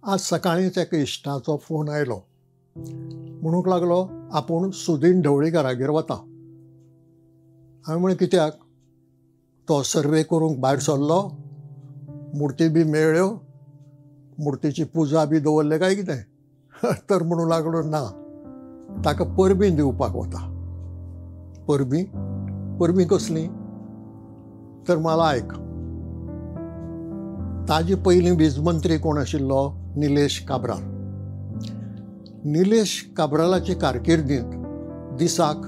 आज सकाळींच एका इश्टाचो फोन आयलो. म्हणूंक लागलो आपूण सुदीन ढवळीकारागेर वता. हांवें म्हळें कित्याक? तो सर्वे करूंक भायर सरलो, मुर्ती बी मेळ्ळ्यो, मुर्तीची पुजा बी दवरले काय कितें? तर म्हणूंक लागलो ना, ताका परबीं दिवपाक वता. परबीं? परबीं कसलीं? तर मला आयक. ताजे पयलीं वीज मंत्री कोण आशिल्लो? निलेश काब्राल. निलेश काब्रालाचे कारकिर्दींत दिसाक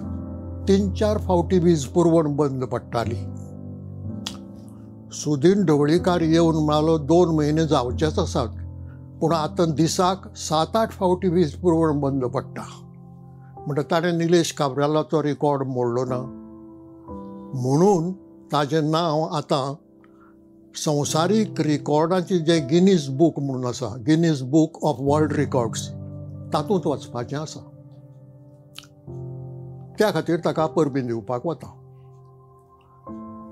3-4 फावटी वीज पुरवण बंद पडटाली. सुदीन ढवळीकार येवन म्हणालो 2 म्हयने जावचेच आसात, पूण आतां दिसाक 7-8 फावटी वीज पुरवण बंद पडटा. म्हणटा ताणें निलेश काब्रालाचो रिकॉर्ड मोडलो ना. म्हणून ताजें नांव आतां संवसारीक रिकॉर्डांची जे गिनीज बूक म्हणून आसा, Guinness book of world records, तातूंत वचपाचें आसा. त्या खातीर ताका परबीं दिवपाक वता.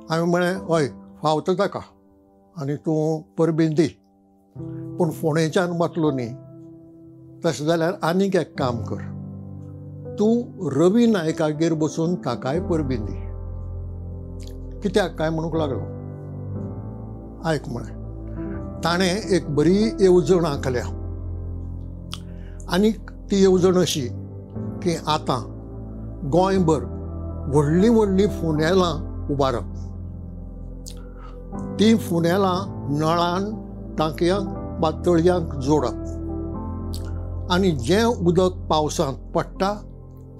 हांवें म्हळें हय फावता ताका आनी तूं परबीं दी, पूण फोंडेच्यान वतलो न्ही, तशें जाल्यार आनीक एक काम कर, तूं रवी नायकागेर बसून ताकाय परबीं दी. कित्याक काय म्हणूंक लागलो. आयक म्हळें, ताणें एक बरी येवजण आंखल्या आनीक ती येवजण अशी की आतां गोंयभर व्हडलीं व्हडलीं फुनेलां उबारप. तीं फुनेलां नळान, टांकयांक वा तळयांक जोडप आनी जें उदक पावसांत पडटा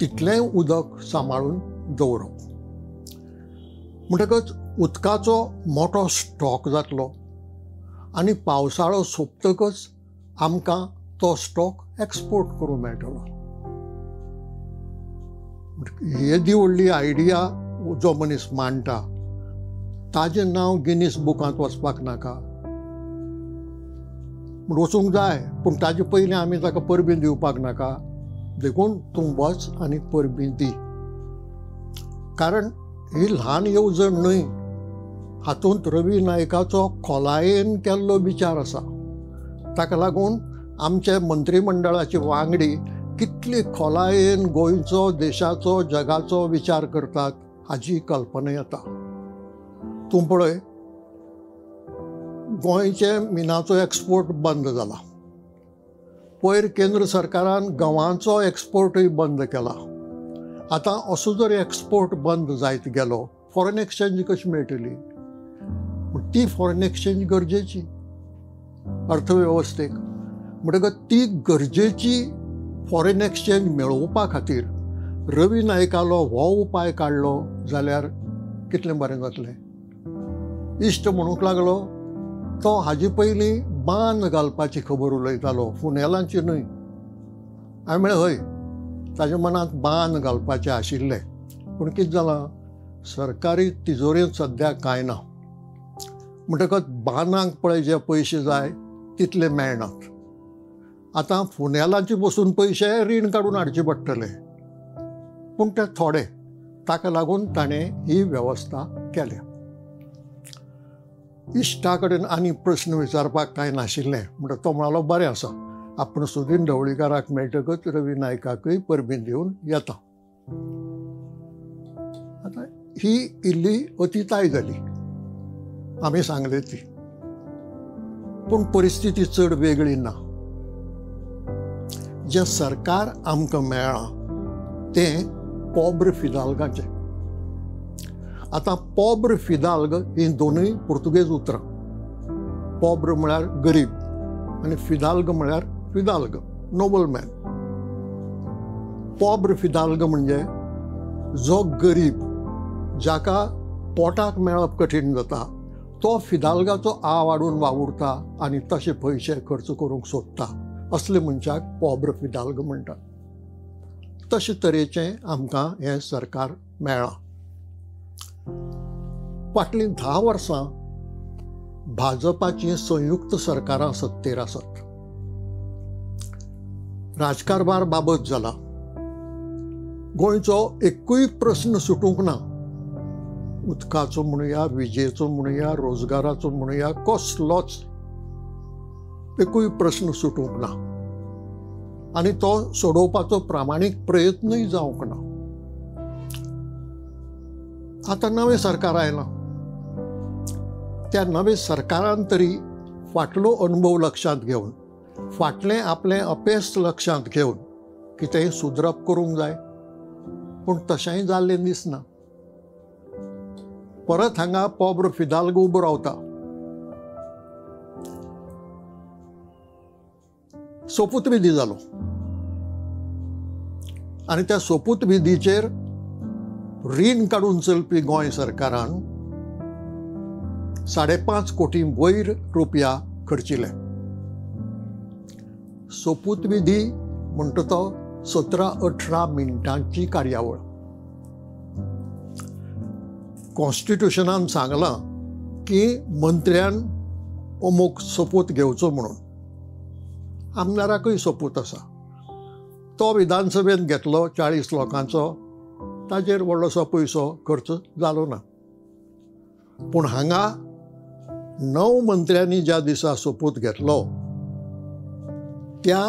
तितलेंय उदक सांबाळून दवरप. म्हणटकच उदकाचो मोठो स्टॉक जातलो आनी पावसाळो सोंपतकच आमकां तो स्टॉक एक्सपोर्ट करूंक मेळटलो. येदी व्हडली आयडिया जो मनीस मांडटा ताजें नांव गिनीस बुकांत वचपाक नाका. वचूंक जाय, पूण ताजे पयलीं आमी ताका परबीं दिवपाक नाका. देखून तूं वच आनी परबीं दी. कारण ही ल्हान येवजण न्हय, हातूंत रवी नायकाचो खोलायेन केल्लो विचार आसा. ताका लागून आमचे मंत्रीमंडळाचे वांगडी कितले खोलायेन गोंयचो, देशाचो, जगाचो विचार करतात हाची कल्पना येता. तूं पळय, गोंयचे मिनाचो एक्सपोर्ट बंद जाला. पयर केंद्र सरकारान गंवाचो एक्सपोर्टूय बंद केला. आतां असो जर एक्सपोर्ट बंद जायत गेलो, फॉरेन एक्सचेंज कशी मेळटली? ती फॉरेन एक्सचेंज गरजेची अर्थवेवस्थेक. म्हणटकच ती गरजेची फॉरेन एक्सचेंज मेळोवपा खातीर रवी नायकालो हो उपाय काडलो जाल्यार कितलें बरें जातलें. इश्ट म्हणूंक लागलो तो हाजे पयलीं बांद घालपाची खबर उलयतालो, फुनेलांची न्हय. हांवें म्हळें हय, ताच्या मनांत बांद घालपाचें आशिल्लें, पूण कितें जालां, सरकारी तिजोरेंत सद्याक कांय ना. म्हणटकच बांदांक पळय जे पयशे जाय तितले मेळनात. आतां फुनेलांचे बसून पयशे रीण काडून हाडचे पडटले, पूण ते थोडे. ताका लागून ताणें ही वेवस्था केल्या. इश्टा कडेन आनी प्रस्न विचारपाक कांय नाशिल्लें. म्हणटा तो म्हणालो बरें आसा, आपूण सुदीन ढवळीकाराक मेळटकच रवी नायकाकय परबीं दिवन येता. आतां ही इल्ली अतिताय जाली, आमी सांगले ती. पूण परिस्थिती चड वेगळी ना. जें सरकार आमकां मेळ्ळां तें पॉब्र फिदाल्गाचें. आतां पॉब्र फिदाल्ग ही दोनूय पुर्तुगेज उतरां. पॉब्र म्हळ्यार गरीब आनी फिदाल्ग म्हळ्यार फिदाल्ग, नोबलमॅन. पॉब्र फिदाल्ग म्हणजे जो गरीब, जाका पोटाक मेळप कठीण जाता, तो फिदाल्गाचो आ वाडून वावुरता आनी तशे पयशे खर्च करूंक सोदता. असले मनशाक पॉब्र फिदाल्ग म्हणटात. तशे तरेचें आमकां हें सरकार मेळ्ळां. फाटलीं 10 वर्सां भाजपाचीं संयुक्त सरकारां सत्तेर आसात. राजकारभार बाबत जाला. गोंयचो एकूय प्रस्न सुटूंक ना. उदकाचो म्हणुया, विजेचो म्हणुया, रोजगाराचो म्हणुया, कसलोच. एकूय प्रश्न सुटूंक ना आनी तो सोडोवपाचो प्रामाणीक प्रयत्नय जावंक ना. आतां नवें सरकार आयलां. त्या नव्या सरकारान तरी फाटलो अनुभव लक्षांत घेवन, फाटलें आपलें अपेस लक्षांत घेवन कितेंय सुदरप करूंक जाय. पूण तशेंय जाल्लें दिसना. परत हांगा पोब्र फिदाल्गो उबो रावता. सोपूत विधी जालो आनी त्या सोपूत विधीचेर रीण काडून चलपी गोंय सरकारान 5.5 कोटी वयर रुपया खर्चिले. सोपूत विधी म्हणटा तो 17-18 मिनटांची कार्यावळ. कॉन्स्टिट्युशनान सांगलां की मंत्र्यान अमूक सोपूत घेवचो म्हणून. आमदाराकय सोपूत आसा. तो विधानसभेंत घेतलो 40 लोकांचो, ताजेर व्हडलोसो पयसो खर्च जालो ना. पूण हांगा 9 मंत्र्यांनी ज्या दिसा सोपूत घेतलो त्या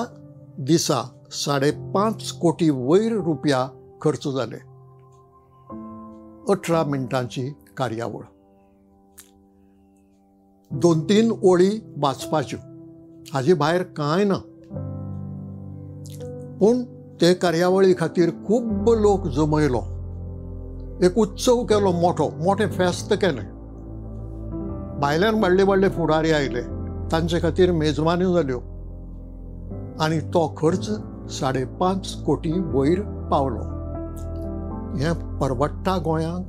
दिसा 5.5 कोटी वयर रुपया खर्च जाले. 18 मिनटांची कार्यावळ. 2-3 ओळी वाचपाच्यो, हाजे भायर कांय ना. पूण ते कार्यावळी खातीर खूब लोक जमयलो. एक उत्सव केलो, मोठें फेस्त केलें. भायल्यान व्हडले व्हडले फुडारी आयले, तांचे खातीर मेजवान्यो जाल्यो आनी तो खर्च 5.5 कोटी वयर पावलो. हें परवडटा गोंयांक?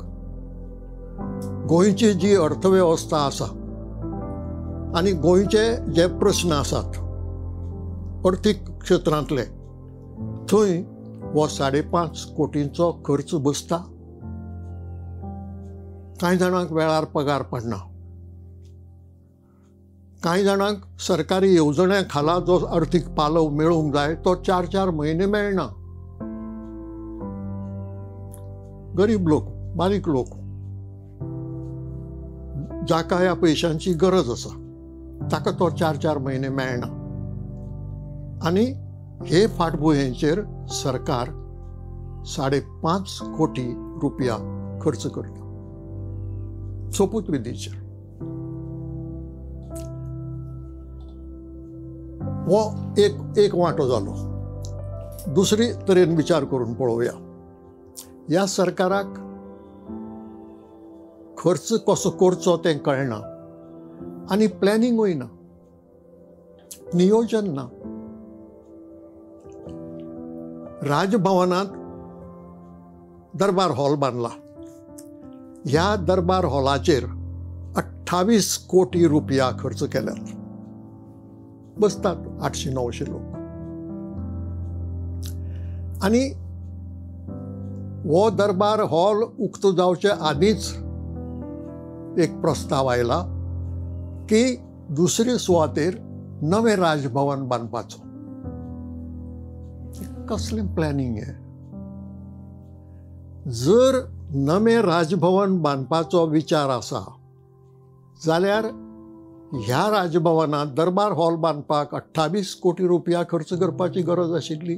गोंयची जी अर्थवेवस्था आसा आनी गोंयचे जे प्रश्न आसात अर्थीक क्षेत्रांतले, थंय हो 5.5 कोटींचो खर्च बसता? कांय जाणांक वेळार पगार पडना. कांय जाणांक सरकारी येवजण्या खाला जो अर्थीक पालव मेळूंक जाय तो 4-4 म्हयने मेळना. गरीब लोक, बारीक लोक, जाका ह्या पयशांची गरज आसा, ताका तो 4-4 म्हयने मेळना. आनी हे फाटभुंयेचेर सरकार 5.5 कोटी रुपया खर्च करता सोपूत विधीचेर. हो एक वांटो जालो. दुसरी तरेन विचार करून पळोवया. ह्या सरकाराक खर्च कसो करचो तें कळना आनी प्लॅनिंगूय ना, नियोजन ना. राजभवनांत दरबार हॉल बांदला. ह्या दरबार हॉलाचेर 28 कोटी रुपया खर्च केल्यात. बसतात 800-900 लोक. आनी हो दरबार हॉल उक्तो जावचे आदींच एक प्रस्ताव आयला की दुसरे सुवातेर नवें राजभवन बांदपाचो. कसलें प्लॅनिंग हें? जर नवें राजभवन बांदपाचो विचार आसा जाल्यार ह्या राजभवनांत दरबार हॉल बांदपाक 28 कोटी रुपया खर्च करपाची गरज आशिल्ली.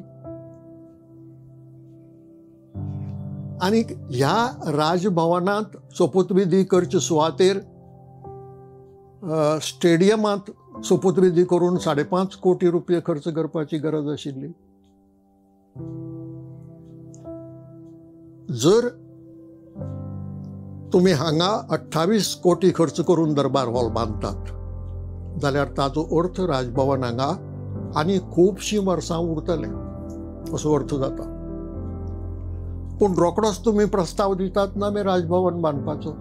आनी ह्या राजभवनांत सोपूतविधी करचे सुवातेर स्टेडियमांत सोपूतविधी करून 5.5 कोटी रुपया खर्च करपाची गरज आशिल्ली. जर तुम्ही हांगा 28 कोटी खर्च करून दरबार हॉल बांदतात जाल्यार ताचो अर्थ राजभवन हांगा आनी खुबशीं वर्सां उरतलें असो अर्थ जाता. पूण रोखडोच तुम्ही प्रस्ताव दितात नवें राजभवन बांदपाचो,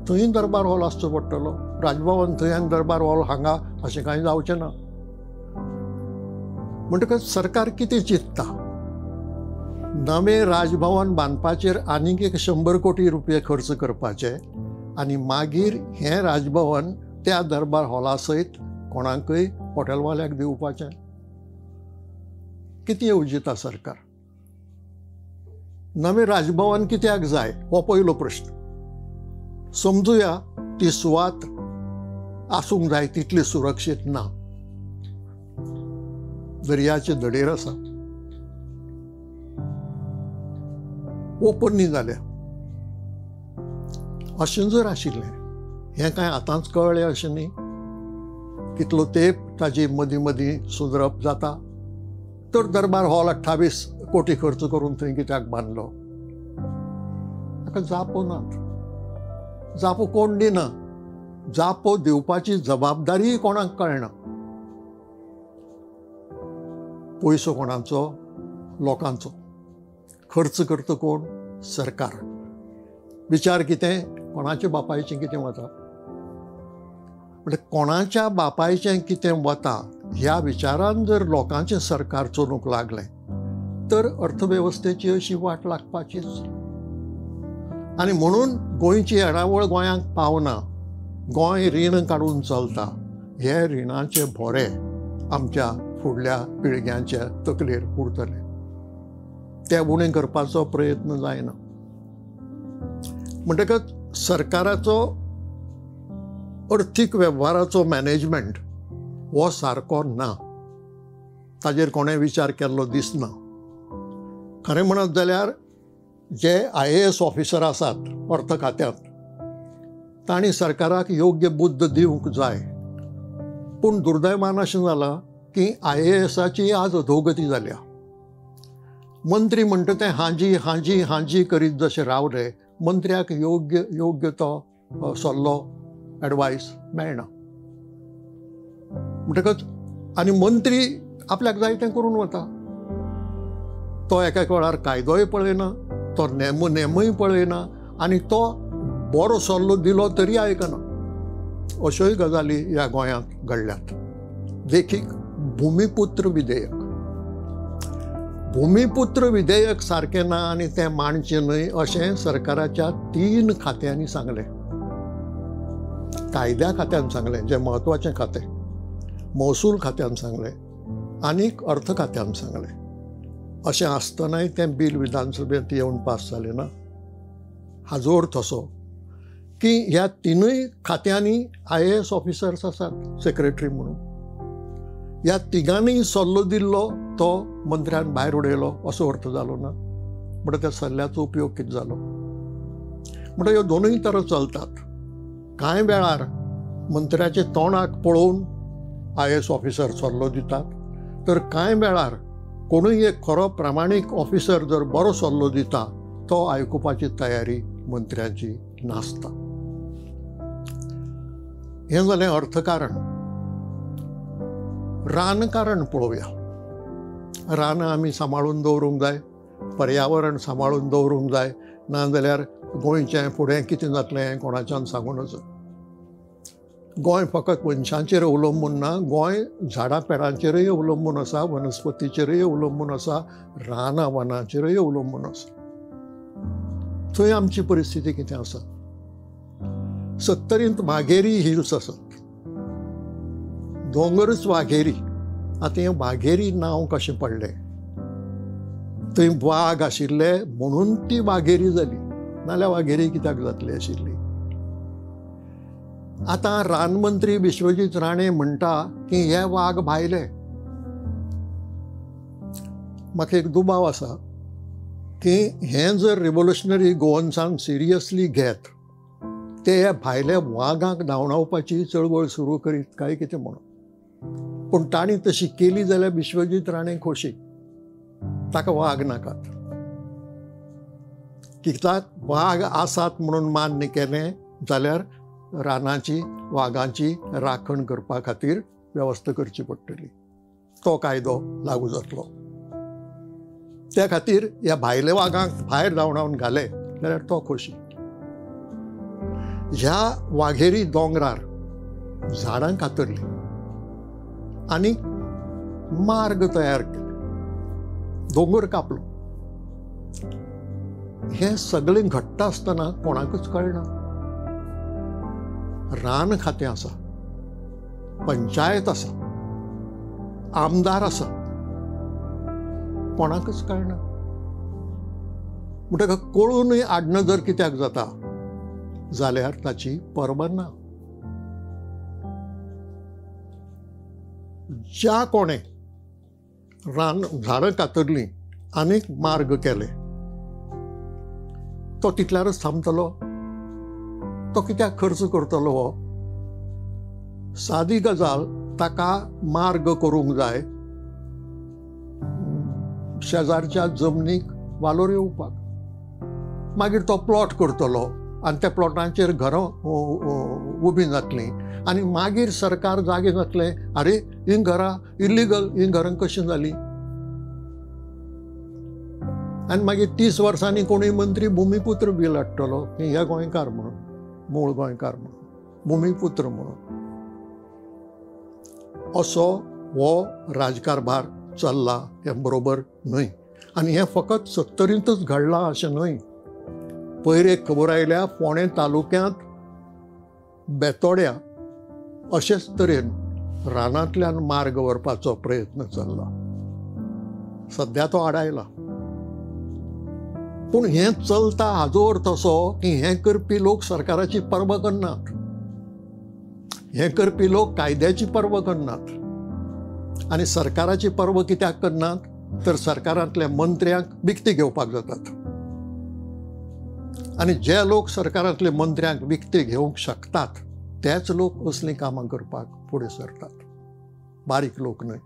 थंय दरबार हॉल आसचो पडटलो. राजभवन थंय आनी दरबार हॉल हांगा अशें कांय जावचें ना. म्हणटकच सरकार कितें चिंतता? नवें राजभवन बांदपाचेर आनीक एक 100 कोटी रुपया खर्च करपाचे आनी मागीर हें राजभवन त्या दरबार हॉला सयत कोणाकय हॉटेलवाल्याक दिवपाचें. कितें येवजिता सरकार? नवें राजभवन कित्याक जाय हो पयलो प्रश्न. समजुया ती सुवात आसूंक जाय तितली सुरक्षीत ना, दर्याचे धडेर आसा, ओपन न्ही जाल्या. अशें जर आशिल्लें, हें कांय आतांच कळ्ळें अशें न्ही. कितलो तेंप ताची मदीं मदीं सुदरप जाता. तर दरबार हॉल 28 कोटी खर्च करून थंय कित्याक बांदलो? ताका जापो नात. जापो कोण दिना. जापो दिवपाची जबाबदारी कोणाक कळना. पयसो कोणाचो? लोकांचो. खर्च करता कोण? सरकार. विचार कितें? कोणाच्या बापायचें कितें वता? म्हणजे कोणाच्या बापायचें कितें वता ह्या विचारान जर लोकांचें सरकार चलूंक लागलें तर अर्थवेवस्थेची अशी वाट लागपाचीच. आनी म्हणून गोंयची येणावळ गोंयांक पावना. गोंय रीण काडून चलता. हे रिणाचे भोरे आमच्या फुडल्या पिळग्यांच्या तकलेर उरतले. ते उणें करपाचो प्रयत्न जायना. म्हणटकच सरकाराचो अर्थीक वेव्हाराचो मॅनेजमेंट हो सारको ना. ताजेर कोणें विचार केल्लो दिसना. खरें म्हणत जाल्यार जे IAS ऑफिसर आसात अर्थ खात्यांत, तांणी सरकाराक योग्य बुद्द दिवंक जाय. पूण दुर्दैवान अशें जालां की IASची आज अधोगती जाल्या. मंत्री म्हणटा ते हाजी हाजी हाजी करीत जशे रावले, मंत्र्याक योग्य तो सल्लो एडवायस मेळना. म्हणटकच आनी मंत्री आपल्याक जाय तें करून वता. तो एका वेळार कायदोय पळयना, तो नेमूय पळयना, आनी तो बरो सल्लो दिलो तरी आयकना. अश्योय गजाली ह्या गोंयांत घडल्यात. देखीक भुमिपुत्र विधेयक. भुमिपुत्र विधेयक सारकें ना आनी तें मांडचें न्हय अशें सरकाराच्या 3 खात्यांनी सांगलें. कायद्या खात्यान सांगलें, जें म्हत्वाचें खातें, महसूल खात्यान सांगलें आनीक अर्थ खात्यान सांगलें. अशें आसतनाय तें बिल विधानसभेंत येवन पास जालें ना. हाजो अर्थ असो की ह्या 3 खात्यांनी IAS ऑफिसर्स आसात, सेक्रेटरी म्हणून. ह्या 3गांनी सल्लो दिल्लो तो मंत्र्यान भायर उडयलो असो अर्थ जालो ना. म्हणटा त्या सल्ल्याचो उपयोग कितें जालो? म्हणटा ह्यो दोनूय तरो चलतात. कांय वेळार मंत्र्याचे तोंडाक पळोवन IAS ऑफिसर सल्लो दितात, तर कांय वेळार कोणूय एक खरो प्रामाणीक ऑफिसर जर बरो सल्लो दिता तो आयकुपाची तयारी मंत्र्याची नासता. हें जालें अर्थकारण. रानकारण पळोवया. रान आमी सांबाळून दवरूंक जाय, पर्यावरण सांबाळून दवरूंक जाय, नाजाल्यार गोंयचें फुडें कितें जातलें हें कोणाच्यान सांगूं नजो. गोंय फकत मनशांचेर अवलंबून ना, गोंय झाडां पेडांचेरय अवलंबून आसा, वनस्पतीचेरय अवलंबून आसा, रानां वनांचेरय अवलंबून आसा. थंय आमची परिस्थिती कितें आसा? 70th वाघेरी हिल्स आसात. दोंगरच वाघेरी. आतां हें वाघेरी नांव कशें पडलें? थंय वाघ आशिल्ले म्हणून ती वाघेरी जाली, नाल्यार वाघेरी कित्याक जातली आशिल्ली? आतां रानमंत्री विश्वजीत राणे म्हणटा की हे वाघ भायले. म्हाका एक दुबाव आसा की हें जर रिव्होल्युशनरी गोवन्सान सिरियसली घेत, ते ह्या भायल्या वाघांक धांवडावपाची चळवळ सुरू करीत काय कितें म्हणून. पूण तांणी तशी केली जाल्यार विश्वजीत राणे खोशी. ताका वाघ नाकात. कित्याक वाघ आसात म्हणून मान्य केलें जाल्यार रानाची वाघांची राखण करपा खातीर वेवस्था करची पडटली. तो कायदो लागू जातलो. त्या खातीर ह्या भायल्या वाघांक भायर धांवडावन घाले जाल्यार तो खोशी. ह्या वाघेरी दोंगरार झाडां कातरली आनी मार्ग तयार केले, दोंगर कापलो. हें सगळें घडटा आसतना कोणाकच कळना. रान खातें आसा, पंचायत आसा, आमदार आसा, कोणाकच कळना. म्हणटकच कळूनय आडना जर कित्याक जाता जाल्यार ताची पर्वा ना. ज्या कोणें झाडां कातरलीं आनीक मार्ग केले, तो तितल्यारच थांबतलो? तो कित्याक खर्च करतलो? हो सादी गजाल, ताका मार्ग करूंक जाय शेजारच्या जमनीक वालोर येवपाक, मागीर तो प्लॉट करतलो आनी त्या प्लॉटांचेर घरां उबीं जातलीं आनी मागीर सरकार जागे जातलें, अरे हीं घरां इल्लिगल, हीं घरां कशीं जालीं? आनी मागीर 30 वर्सांनी कोणूय मंत्री भुमिपुत्र बील हाडटलो की हे गोंयकार म्हणून, मूळ गोंयकार म्हणून, भुमिपुत्र म्हणून. असो हो राजकारभार चल्ला, हें बरोबर न्हय. आनी हें फकत 70रींतच घडलां अशें न्हय. पयर एक खबर आयल्या, फोंडे तालुक्यांत बेतोड्या अशेच तरेन रानांतल्यान मार्ग व्हरपाचो प्रयत्न चल्ला. सद्या तो आडायला. पूण हें चलता हाचो अर्थ असो की हें करपी लोक सरकाराची पर्वा करनात, हें करपी लोक कायद्याची पर्वा करनात. आनी सरकाराची पर्वा कित्याक करनात? तर सरकारांतल्या मंत्र्यांक विकती घेवपाक जातात. आनी जे लोक सरकारांतल्या मंत्र्यांक विकती घेवंक शकतात तेच लोक असलीं कामां करपाक फुडें सरतात, बारीक लोक न्हय.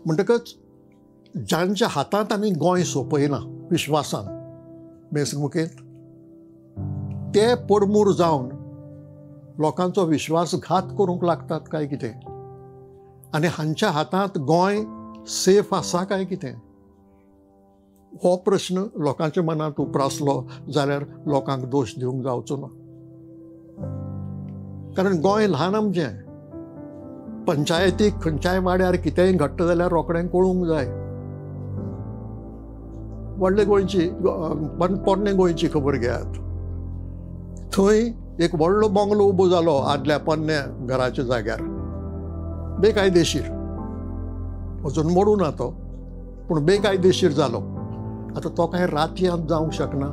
म्हणटकच जांच्या हातांत आमी गोंय सोंपयना विश्वासान, वेंचणुकेंत, ते पडमूर जावन लोकांचो विश्वासघात करूंक लागतात काय कितें? आनी हांच्या हातांत गोंय सेफ आसा काय कितें? हो प्रश्न लोकांच्या मनांत उप्रासलो जाल्यार लोकांक दोश दिवंक जावचो ना. कारण गोंय ल्हान आमचें. पंचायतीक खंयच्याय वाड्यार कितेंय घडटा जाल्यार रोखडें कळूंक जाय. व्हडले गोंयची, पोरणे गोंयची खबर घेयात. थंय एक व्हडलो बंगलो उबो जालो आदल्या पोरण्या घराच्या जाग्यार, बेकायदेशीर. अजून मोडूं ना तो, पूण बेकायदेशीर जालो. आतां तो कांय रातयांत जावंक शकना,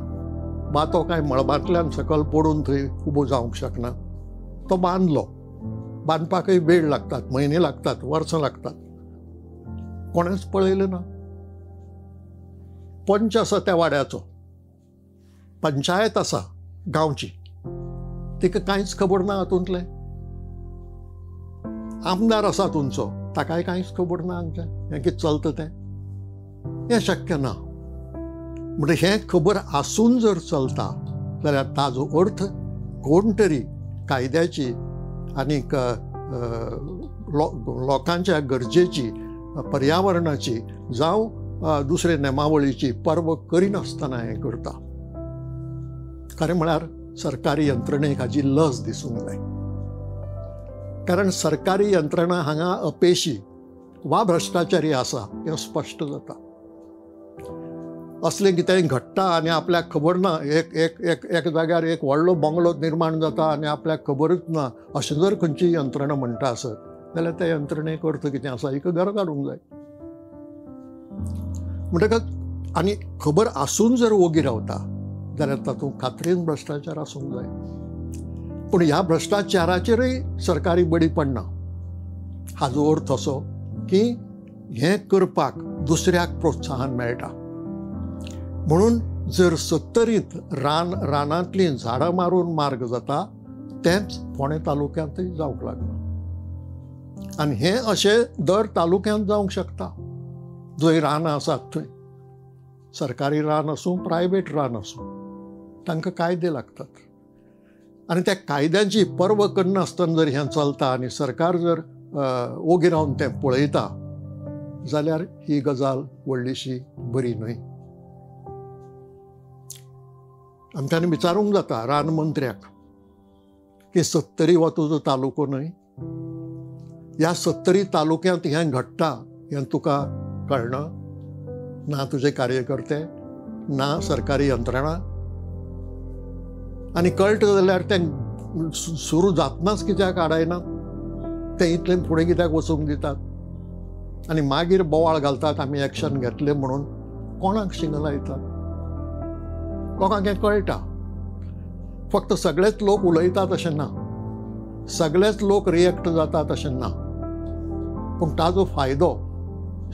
वा तो कांय मळबांतल्यान सकयल पडून थंय उबो जावंक शकना. तो बांदलो. बांदपाकय वेळ लागतात, म्हयने लागतात, वर्सां लागतात. कोणेच पळयलें ना. पंच आसा त्या वाड्याचो, पंचायत आसा गांवची, तिका कांयच खबर ना हातूंतलें. आमदार आसा तुमचो, ताकाय कांयच खबर ना हांगचें हें कितें चलता तें. हें शक्य ना. म्हणजे हें खबर आसून जर चलता जाल्यार ताजो अर्थ कोण तरी कायद्याची आनीक लोकांच्या गरजेची, पर्यावरणाची जावं दुसरे नेमावळीची पर्वा करिनासतना हें करता. खरें म्हळ्यार सरकारी यंत्रणेक हाची लज दिसूंक जाय. कारण सरकारी यंत्रणा हांगा अपेशी वा भ्रश्टाचारी आसा हें स्पश्ट जाता. असलें कितेंय घडटा आनी आपल्याक खबर ना, एक जाग्यार एक व्हडलो बंगलो निर्माण जाता आनी आपल्याक खबरूच ना अशें जर खंयची यंत्रणा म्हणटा आसत जाल्यार त्या यंत्रणेक अर्थ कितें आसा, हिका घर काडूंक जाय. म्हणटकच आनी खबर आसून जर ओगी रावता जाल्यार तातूंत खात्रेन भ्रश्टाचार आसूंक जाय. पूण ह्या भ्रश्टाचाराचेरय सरकारी बडी पडना. हाजो अर्थ असो की हें करपाक दुसऱ्याक प्रोत्साहन मेळटा. म्हणून जर 70रींत रानांतलीं झाडां मारून मार्ग जाता तेंच फोंडे तालुक्यांतय जावंक लागलां. आनी हें अशें दर तालुक्यांत जावंक शकता. जंय रानां आसात थंय, सरकारी रान आसूं, प्रायवेट रान आसूं, तांकां कायदे लागतात. आनी त्या कायद्यांची पर्वा करनासतना जर हें चलता आनी सरकार जर ओगी रावन तें पळयता जाल्यार ही गजाल व्हडलीशी बरी न्हय. आमच्यांनी विचारूंक जाता रान मंत्र्याक की 70 हो तुजो तालुको न्हय? ह्या 70 तालुक्यांत हें घडटा हें तुका कळना? ना तुजे कार्यकर्ते, ना सरकारी यंत्रणा. आनी कळटा जाल्यार तें सुरू जातनाच कित्याक आडायनात? ते इतलें फुडें कित्याक वचूंक दितात? आनी मागीर बोवाळ घालतात आमी एक्शन घेतलें म्हणून. कोणाक शिंगां लायतात? लोकांक हें कळटा. फक्त सगळेच लोक उलयतात अशें ना, सगळेच लोक रिएक्ट जातात अशें ना. पूण ताजो फायदो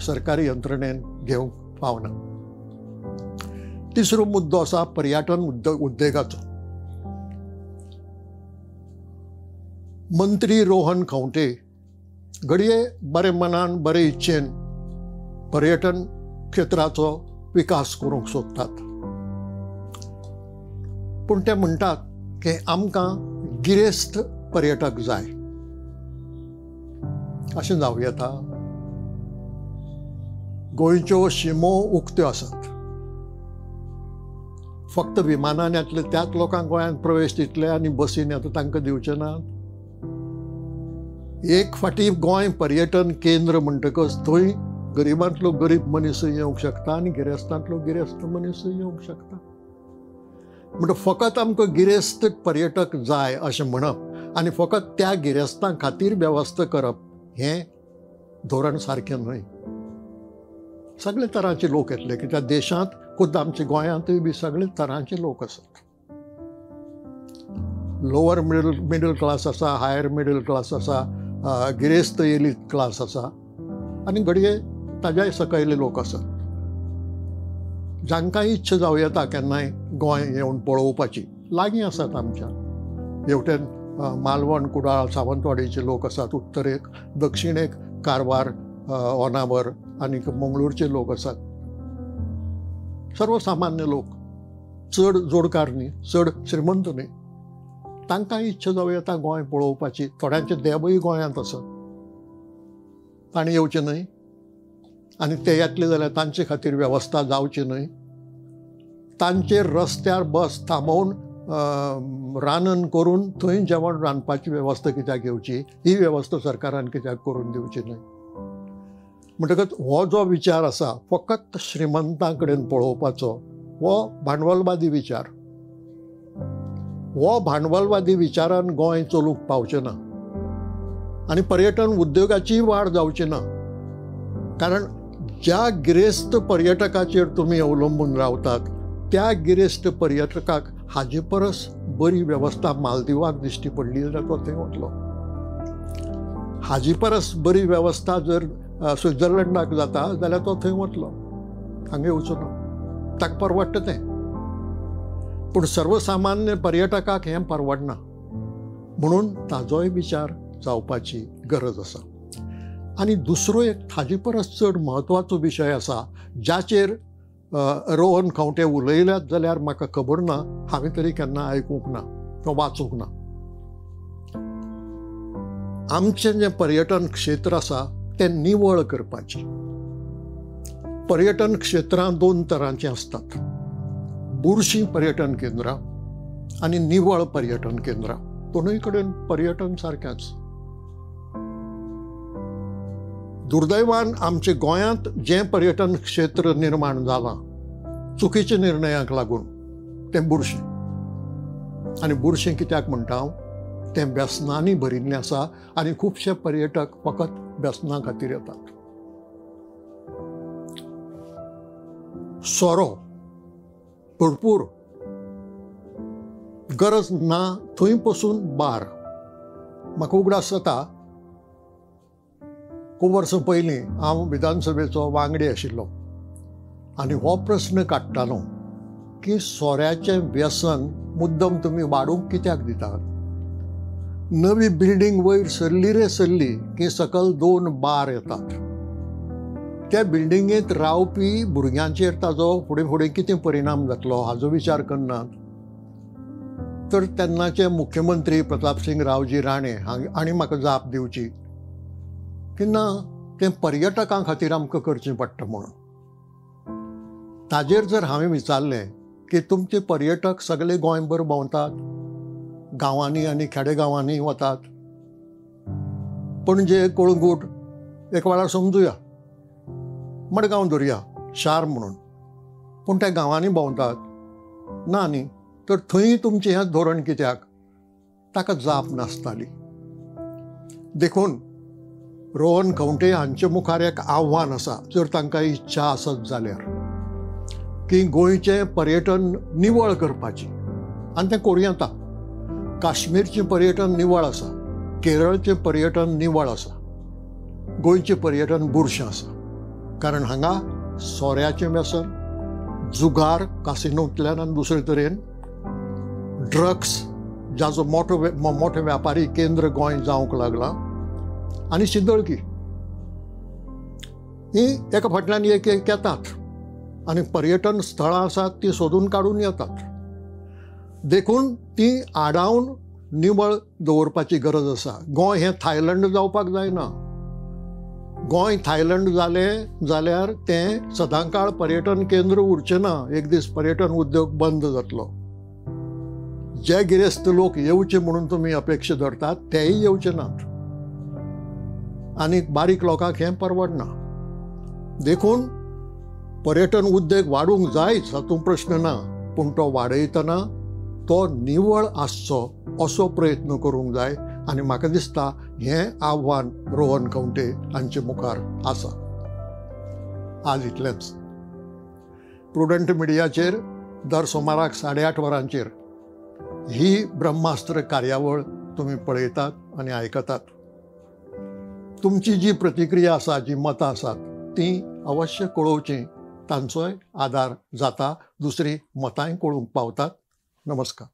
सरकारी यंत्रणेन घेवंक पावना. तिसरो मुद्दो आसा पर्यटन उद्देगाचो. मंत्री रोहन खंवटे घडये बरे मनान बरे इच्छेन पर्यटन क्षेत्राचो विकास करूंक सोदतात, पूण ते म्हणटात की आमकां गिरेस्त पर्यटक जाय. अशें जावं येता? गोंयच्यो शिमो उक्त्यो आसात. फक्त विमानान येतले त्याच लोकांक गोंयांत प्रवेश दितले आनी बसीन येता तांकां दिवचे नात? एक फाटी गोंय पर्यटन केंद्र म्हणटकच थंय गरिबांतलो गरीब मनीसय येवंक शकता आनी गिरेस्तांतलो गिरेस्त मनीसय येवंक शकता. म्हणटच फकत आमकां गिरेस्त पर्यटक जाय अशें म्हणप आनी फकत त्या गिरेस्तां खातीर वेवस्था करप हें धोरण सारकें न्हय. सगळे तरांचे लोक येतले, कित्याक देशांत खुद्द आमच्या गोंयांतय बी सगळे तरांचे लोक आसात. लोवर मिडल क्लास आसा, हायर मिडल क्लास आसा, गिरेस्त एलीट क्लास आसा आनी घडये ताज्याय सकयले लोक आसात. जांकां इच्छा जावं येता केन्नाय गोंय येवन पळोवपाची. लागीं आसात आमच्या हेवटेन मालवण, कुडाळ, सावंतवाडीचे लोक आसात. उत्तरेक, दक्षिणेक कारवार, होन्नावर आनी मंगळूरचे लोक आसात. सर्वसामान्य लोक, चड जोडकार न्ही, चड श्रीमंत न्ही, तांकां इच्छा जावं येता गोंय पळोवपाची. थोड्यांचे देवय गोंयांत आसात, तांणी येवचें न्हय? आनी ते येतले जाल्यार तांचे खातीर वेवस्था जावची न्हय? तांचेर रस्त्यार बस थांबोवन रानन करून थंय जेवण रांदपाची वेवस्था कित्याक घेवची? ही वेवस्था सरकारान कित्याक करून दिवची न्हय? म्हणटकच हो जो विचार आसा फकत श्रीमंतां कडेन पळोवपाचो, हो भांडवलवादी विचार. हो भांडवलवादी विचारान गोंय चलूंक पावचें ना आनी पर्यटन उद्योगाची वाड जावची ना. कारण ज्या गिरेस्त पर्यटकाचेर तुमी अवलंबून रावतात त्या गिरेस्त पर्यटकाक हाजे परस बरी वेवस्था मालदीवाक दिश्टी पडली जाल्यार तो थंय वतलो. हाजी परस बरी वेवस्था जर स्वित्झर्लंडाक जाता जाल्यार तो थंय वतलो, हांगा येवचो ना. ताका परवडटा तें. पूण सर्वसामान्य पर्यटकाक हें परवडना, म्हणून ताजोय विचार जावपाची गरज आसा. आनी दुसरो एक हाजे परस चड म्हत्वाचो विशय आसा जाचेर रोहन खंवटे उलयल्यात जाल्यार म्हाका खबर ना, हांवें तरी केन्ना आयकूंक ना किंवा वाचूंक ना. आमचें जें पर्यटन क्षेत्र आसा तें निवळ करपाचें. पर्यटन क्षेत्रां दोन तरांचीं असतात. बुरशीं पर्यटन केंद्रां आनी निवळ पर्यटन केंद्रां. दोनूय कडेन पर्यटन सारकेंच. दुर्दैवान आमच्या गोंयांत जें पर्यटन क्षेत्र निर्माण जालां चुकीच्या निर्णयाक लागून तें बुरशें. आनी बुरशें कित्याक म्हणटा हांव? तें व्यसनांनी भरिल्लें आसा आनी खुबशे पर्यटक फकत व्यसनां खातीर येतात. सोरो भरपूर, गरज ना थंय पसून बार. म्हाका उगडास जाता, खूब वर्सां पयलीं हांव विधानसभेचो वांगडी आशिल्लो आनी हो प्रस्न काडटालो की सोऱ्याचें व्यसन मुद्दम तुमी वाडूंक कित्याक दितात? नवी बिल्डींग वयर सरली रे सरली की सकयल 2 बार येतात. त्या बिल्डिंगेंत रावपी भुरग्यांचेर ताजो फुडें फुडें कितें परिणाम जातलो हाजो विचार करनात. तर तेन्नाचे मुख्यमंत्री प्रतापसिंग रावजी राणे हांणी म्हाका जाप दिवची की ना, तें पर्यटकां खातीर आमकां करचें पडटा म्हणून. ताजेर जर हांवें विचारलें की तुमचे पर्यटक सगळे गोंयभर भोंवतात, गांवांनी आनी खेडेगांवांनी वतात, पणजे, कळंगूट एक वेळार समजुया, मडगांव धरया शार म्हणून, पूण त्या गांवांनी भोंवतात ना न्ही, तर थंय तुमचें हें धोरण कित्याक? ताका जाप नासताली. देखून रोहन खंवटे हांचे मुखार एक आव्हान आसा, जर तांकां इच्छा आसत जाल्यार, की गोंयचें पर्यटन निवळ करपाची. आनी तें करूं येता. काश्मीरचें पर्यटन निवळ आसा, केरळचें पर्यटन निवळ आसा, गोंयचें पर्यटन बुरशें आसा, कारण हांगा सोऱ्याचें व्यसन, जुगार कासिनोंतल्यान आनी दुसरे तरेन, ड्रग्स जाचो मोठो व्यापारी केंद्र गोंय जावंक लागला, आनी शिंदळकी ही एका फाटल्यान एक येतात आनी पर्यटन स्थळां आसात ती सोदून काडून येतात. देखून ती आडावन निवळ दवरपाची गरज आसा. गोंय हें थायलंड जावपाक जायना. गोंय थायलंड जालें जाल्यार तें सदांकाळ पर्यटन केंद्र उरचें ना. एक दीस पर्यटन उद्योग बंद जातलो. जे गिरेस्त लोक येवचे म्हणून तुमी अपेक्षा धरतात तेय येवचे नात, आनी बारीक लोकांक हें परवडना. देखून पर्यटन उद्योग वाडूंक जायच हातूंत प्रश्न ना, पूण तो वाडयतना तो निवळ आसचो असो प्रयत्न करूंक जाय. आनी म्हाका दिसता हें आव्हान रोहन खंवटे हांचे मुखार आसा. आज इतलेंच. प्रुडंट मिडियाचेर दर सोमाराक 8:30 वरांचेर ही ब्रह्मास्त्र कार्यावळ तुमी पळयतात आनी आयकतात. तुमची जी प्रतिक्रिया आसा, जी मतां आसात, ती अवश्य कळोवची. तांचोय आदार जाता, दुसरी मतांय कळूंक पावतात. नमस्कार.